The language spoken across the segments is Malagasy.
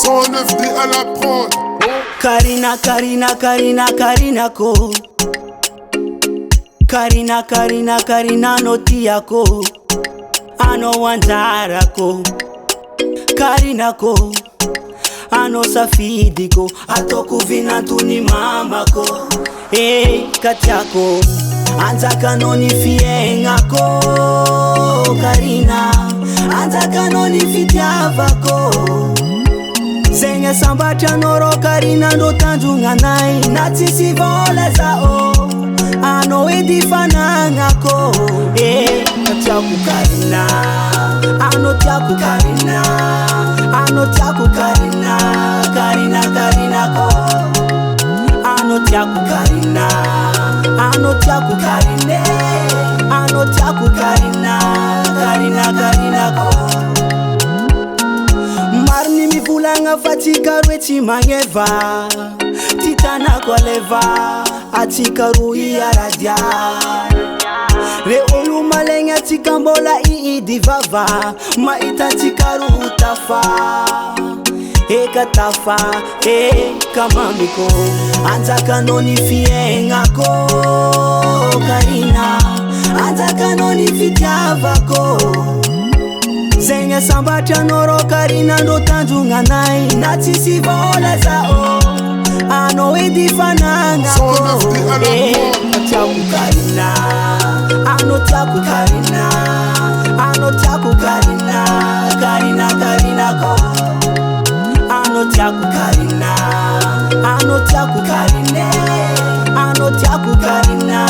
109D à la prod. Karina, Karina, Karina, Karina ko. Karina, Karina, Karina notia ko. Ano wanzara ko. Karina ko. Ano safidi ko. Atoku vinantu ni mama ko. Katiako. Anzaka noni fienga ko. Karina. Anzaka noni fitiava ko. Zenye sambacha noro Karina ndo tanjunga nai. Natisi vole zao. Ano edifananga ko. Tiaku Karina. Ano tiaku Karina. Ano tiaku Karina. Karina, Karina ko. Ano tiaku Karina. Ano tiaku Karine. Ano tiaku Karina. Karina, Karina ko. Marni mi vulanga fatika rwechi mangeva. Titana kwa leva. Atika rui ya radia. Re olu malenya tika mbola divava. Maita tika utafa. Katafa. Kamamiko. Anzaka noni fienga ko. Karina. Anzaka noni fitiava ko. Zenye sambacha noro Karina ndo tanjunga nai. Natisi vola zao. Ano edifananga ko. Tiaku Karina. Ano tiaku Karina. Ano tiaku Karina. Karina, Karina ko. Ano tiaku Karina. Ano tiaku Karine. Ano tiaku Karina.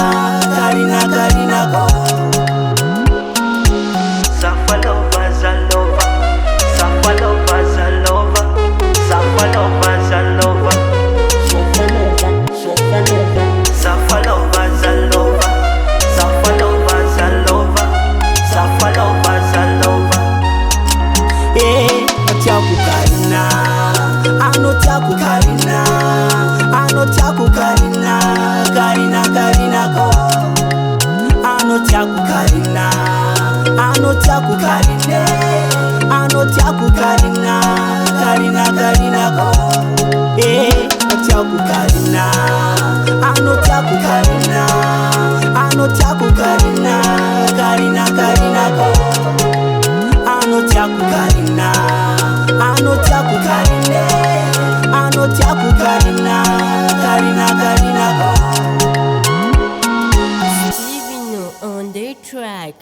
Karina, Karina ko. Safalova Zalova, Safalova Zalova, Safalova Zalova, Safalova Zalova, Safalova Zalova, Safalova Zalova. Tiaku Karina. Ano tiaku Karina. Ano tiaku Karina. Karina, Karina ko. Ano tiaku Karina. Ano tiaku Karine. Ano tiaku Karina. Karina, Karina ko. Tiaku Karina. Ano tiaku Karina. Ano tiaku Karina. Karina, Karina ko. Ano tiaku Karina. Ano tiaku Karine. Ano tiaku Karina. Karina, Karina ko. Living on the track.